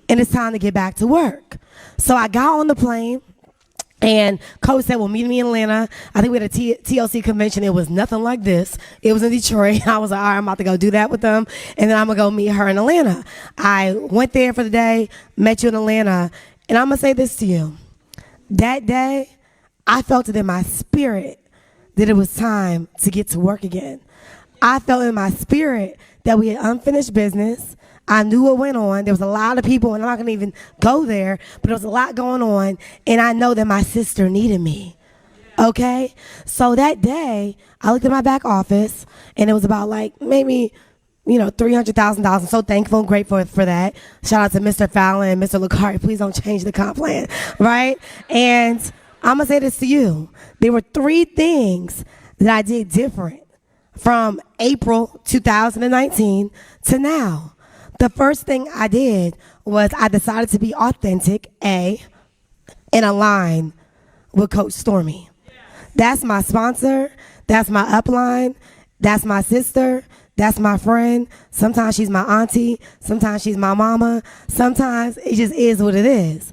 and it's time to get back to work. So I got on the plane, and Coach said, well, meet me in Atlanta. I think we had a TLC convention. It was nothing like this. It was in Detroit. I was like, all right, I'm about to go do that with them, and then I'm going to go meet her in Atlanta. I went there for the day, met you in Atlanta, and I'm going to say this to you. That day, I felt it in my spirit that it was time to get to work again. I felt in my spirit that we had unfinished business. I knew what went on. There was a lot of people, and I'm not going to even go there, but there was a lot going on, and I know that my sister needed me. Okay? So that day, I looked at my back office, and it was about like maybe $300,000. I'm so thankful and grateful for that. Shout out to Mr. Fallon and Mr. Lucari. Please don't change the comp plan, right? And I'm going to say this to you. There were 3 things that I did different from April 2019 to now. The first thing I did was I decided to be authentic, and align with Coach Stormy. That's my sponsor. That's my upline. That's my sister. That's my friend. Sometimes she's my auntie. Sometimes she's my mama. Sometimes it just is what it is.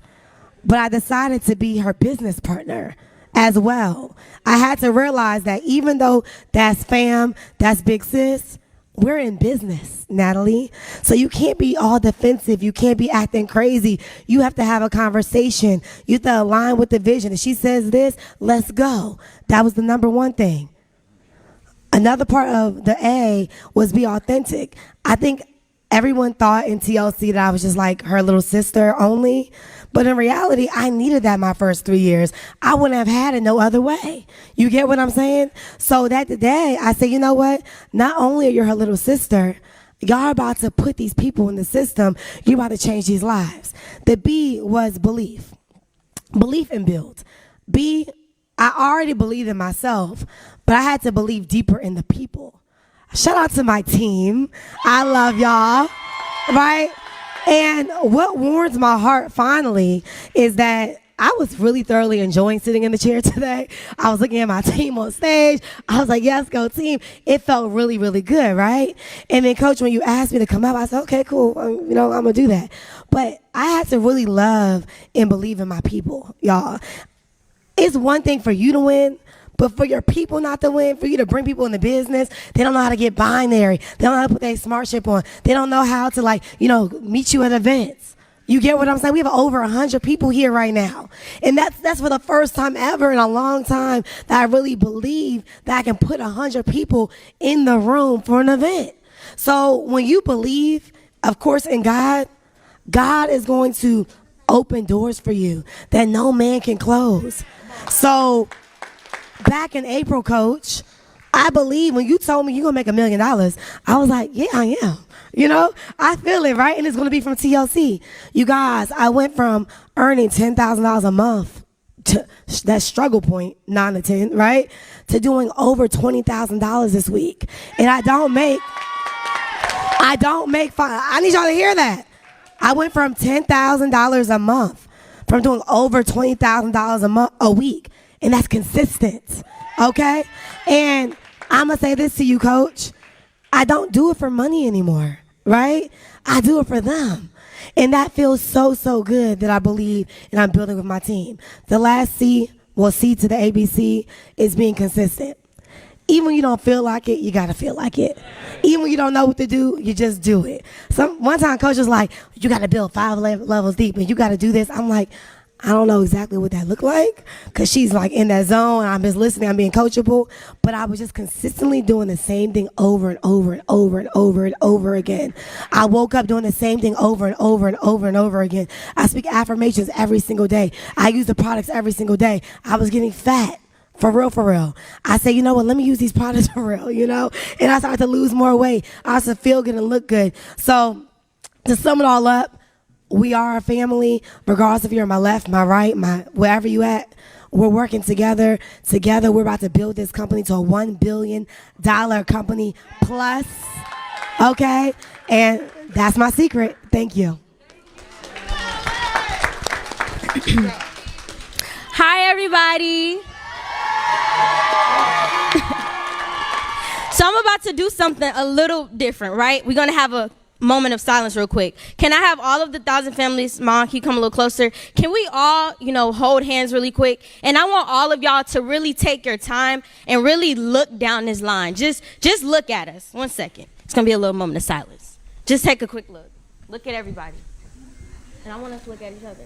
But I decided to be her business partner as well. I had to realize that even though that's fam, that's big sis, we're in business, Natalie. So you can't be all defensive. You can't be acting crazy. You have to have a conversation. You have to align with the vision. If she says this, let's go. That was the number one thing. Another part of the A was be authentic. I think everyone thought in TLC that I was just like her little sister only. But in reality, I needed that my first 3 years. I wouldn't have had it no other way. You get what I'm saying? So that day, I said, you know what? Not only are you her little sister, y'all about to put these people in the system. You're about to change these lives. The B was belief. Belief and build. B, I already believed in myself, but I had to believe deeper in the people. Shout out to my team. I love y'all, right? And what warms my heart finally is that I was really thoroughly enjoying sitting in the chair today. I was looking at my team on stage. I was like, yes, go team. It felt really, really good, right? And then, Coach, when you asked me to come up, I said, okay, cool. I'm going to do that. But I had to really love and believe in my people, y'all. It's one thing for you to win, but for your people not to win, for you to bring people in the business, they don't know how to get binary. They don't know how to put their smart ship on. They don't know how to, meet you at events. You get what I'm saying? We have over 100 people here right now. And that's for the first time ever in a long time that I really believe that I can put 100 people in the room for an event. So when you believe, of course, in God, God is going to open doors for you that no man can close. So back in April, Coach, I believe when you told me you're going to make $1 million, I was like, yeah, I am. You know, I feel it, right? And it's going to be from TLC. You guys, I went from earning $10,000 a month to that struggle point, 9 to 10, right? To doing over $20,000 this week. And I don't make fun. I need y'all to hear that. I went from $10,000 a month from doing over $20,000 a week. And that's consistent, okay? And I'm going to say this to you, Coach. I don't do it for money anymore, right? I do it for them. And that feels so, so good that I believe and I'm building with my team. The last C, C to the ABC, is being consistent. Even when you don't feel like it, you got to feel like it. Even when you don't know what to do, you just do it. One time, Coach was like, you got to build 5 levels deep and you got to do this. I'm like, I don't know exactly what that looked like because she's like in that zone. I'm just listening. I'm being coachable. But I was just consistently doing the same thing over and over and over and over and over again. I woke up doing the same thing over and over and over and over again. I speak affirmations every single day. I use the products every single day. I was getting fat. For real, for real. I say, you know what, let me use these products for real, you know? And I started to lose more weight. I started to feel good and look good. So to sum it all up, we are a family, regardless if you're on my left, my right, wherever you at. We're working together. Together, we're about to build this company to a $1 billion company plus, okay? And that's my secret. Thank you. Hi, everybody. So I'm about to do something a little different, right? We're going to have a moment of silence real quick. Can I have all of the 1,000 families, Mom, can you come a little closer? Can we all, hold hands really quick? And I want all of y'all to really take your time and really look down this line. Just look at us. 1 second. It's going to be a little moment of silence. Just take a quick look. Look at everybody. And I want us to look at each other.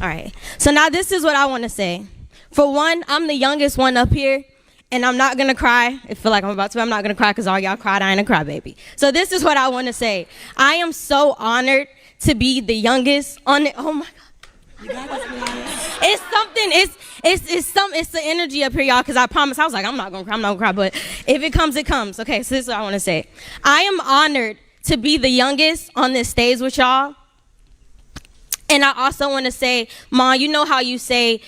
All right. So now this is what I want to say. For one, I'm the youngest one up here. And I'm not going to cry. I feel like I'm about to. I'm not going to cry because all y'all cried. I ain't a crybaby. So this is what I want to say. I am so honored to be the youngest on it. Oh, my God. You got this, it's something. It's the energy up here, y'all, because I promise. I was like, I'm not going to cry. But if it comes, it comes. Okay, so this is what I want to say. I am honored to be the youngest on this stage with y'all. And I also want to say, Mom, you know how you say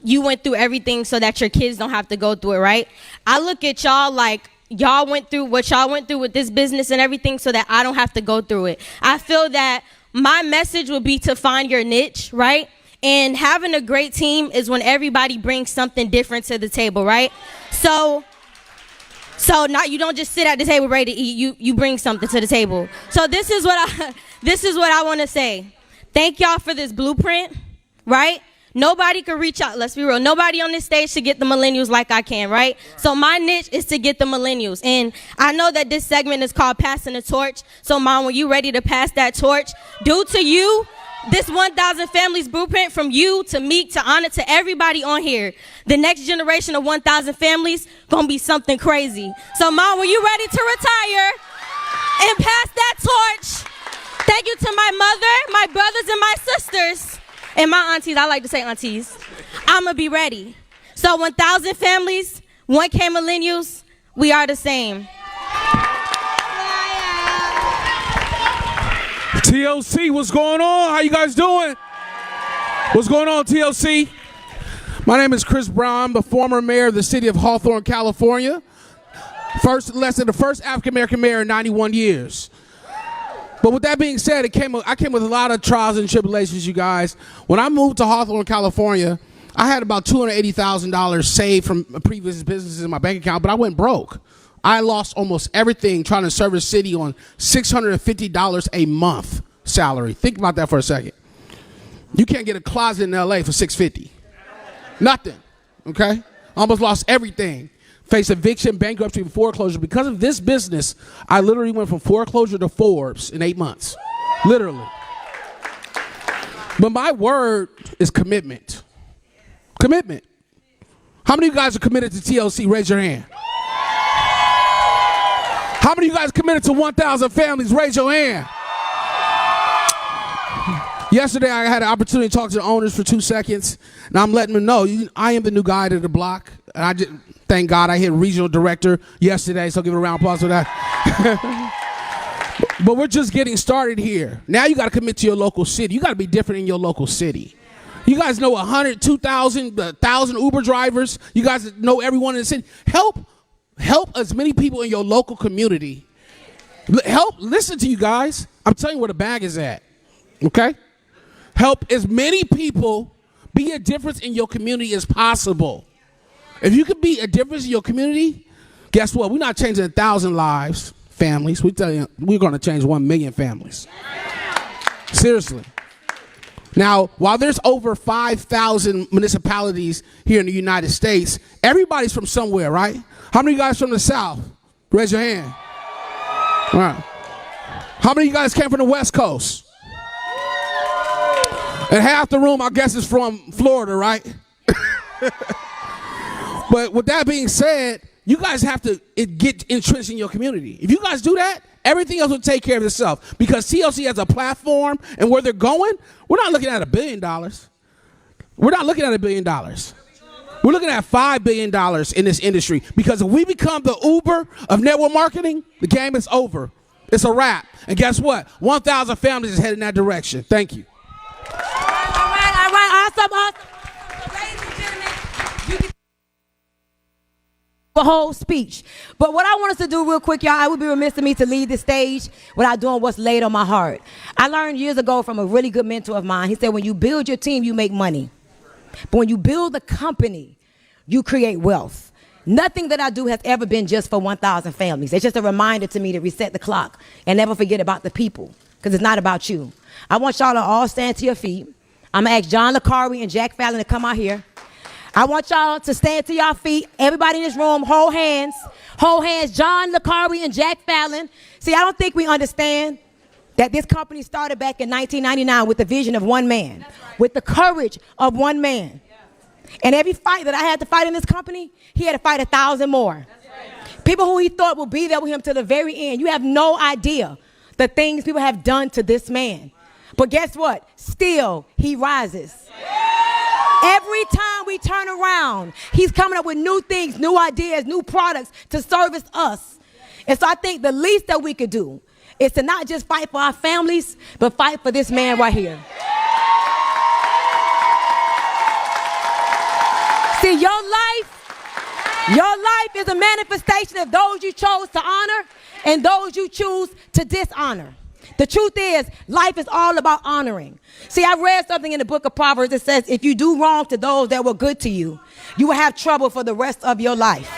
you went through everything so that your kids don't have to go through it, right? I look at y'all like y'all went through what y'all went through with this business and everything so that I don't have to go through it. I feel that my message would be to find your niche, right? And having a great team is when everybody brings something different to the table, right? So now you don't just sit at the table ready to eat. You bring something to the table. So this is what I want to say. Thank y'all for this blueprint, right? Nobody can reach out. Let's be real. Nobody on this stage should get the millennials like I can, right? So my niche is to get the millennials. And I know that this segment is called Passing the Torch. So, Mom, when you ready to pass that torch, due to you, this 1,000 families blueprint from you to Meek to Anna to everybody on here, the next generation of 1,000 families gonna be something crazy. So, Mom, when you ready to retire and pass that torch, thank you to my mother, my brothers, and my sisters, and my aunties. I like to say aunties. I'm going to be ready. So 1,000 families, 1K millennials, we are the same. TLC, what's going on? How you guys doing? What's going on, TLC? My name is Chris Brown. I'm the former mayor of the city of Hawthorne, California. The first African-American mayor in 91 years. But with that being said, I came with a lot of trials and tribulations, you guys. When I moved to Hawthorne, California, I had about $280,000 saved from previous businesses in my bank account, but I went broke. I lost almost everything trying to serve the city on $650 a month salary. Think about that for a second. You can't get a closet in LA for $650. Nothing, okay? Almost lost everything. Faced eviction, bankruptcy, and foreclosure. Because of this business, I literally went from foreclosure to Forbes in 8 months. Literally. But my word is commitment. Commitment. How many of you guys are committed to TLC? Raise your hand. How many of you guys committed to 1,000 families? Raise your hand. Yesterday, I had an opportunity to talk to the owners for 2 seconds, and I'm letting them know I am the new guy to the block. And I just, thank God I hit regional director yesterday, so give it a round of applause for that. But we're just getting started here. Now you got to commit to your local city. You got to be different in your local city. You guys know 100, 2,000, 1,000 Uber drivers. You guys know everyone in the city. Help as many people in your local community. Listen to you guys. I'm telling you where the bag is at. Okay? Help as many people be a difference in your community as possible. If you could be a difference in your community, guess what? We're not changing 1,000 lives, families. We tell you, we're going to change 1 million families. Seriously. Now, while there's over 5,000 municipalities here in the United States, everybody's from somewhere, right? How many of you guys from the South? Raise your hand. All right. How many of you guys came from the West Coast? And half the room, I guess, is from Florida, right? But with that being said, you guys have to get entrenched in your community. If you guys do that, everything else will take care of itself. Because TLC has a platform and where they're going, we're not looking at $1 billion. We're not looking at $1 billion. We're looking at $5 billion in this industry. Because if we become the Uber of network marketing, the game is over. It's a wrap. And guess what? 1,000 families is heading that direction. Thank you. All right. Awesome. Ladies and gentlemen, you can the whole speech. But what I want us to do real quick, y'all, I would be remiss of me to leave the stage without doing what's laid on my heart. I learned years ago from a really good mentor of mine. He said, when you build your team, you make money. But when you build a company, you create wealth. Nothing that I do has ever been just for 1,000 families. It's just a reminder to me to reset the clock and never forget about the people, because it's not about you. I want y'all to all stand to your feet. I'm going to ask John LeCarry and Jack Fallon to come out here. I want y'all to stand to your feet. Everybody in this room, hold hands. Hold hands. John LeCarry and Jack Fallon. See, I don't think we understand that this company started back in 1999 with the vision of one man, right, with the courage of one man. Yeah. And every fight that I had to fight in this company, he had to fight 1,000 more. Right. People who he thought would be there with him to the very end. You have no idea the things people have done to this man. But guess what? Still, he rises. Every time we turn around, he's coming up with new things, new ideas, new products to service us. And so I think the least that we could do is to not just fight for our families, but fight for this man right here. See, your life is a manifestation of those you chose to honor and those you choose to dishonor. The truth is, life is all about honoring. See, I read something in the book of Proverbs that says, if you do wrong to those that were good to you, you will have trouble for the rest of your life.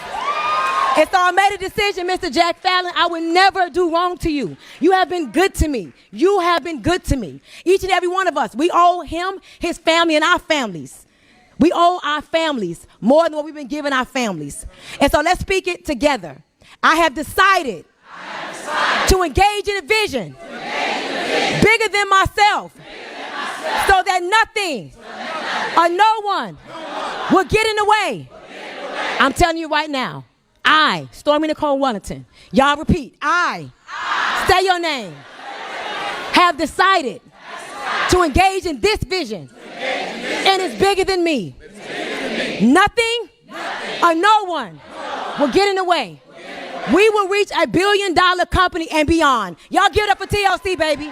And so I made a decision, Mr. Jack Fallon, I will never do wrong to you. You have been good to me. You have been good to me. Each and every one of us, we owe him, his family, and our families. We owe our families more than what we've been giving our families. And so let's speak it together. I have decided to engage in a vision bigger than myself, so that nothing or no one will get in the way. I'm telling you right now, I, Stormy Nicole Wellington, y'all repeat, I say your name, have decided to engage in this vision, and it's bigger than me. Nothing or no one will get in the way. We will reach $1 billion company and beyond. Y'all give it up for TLC, baby.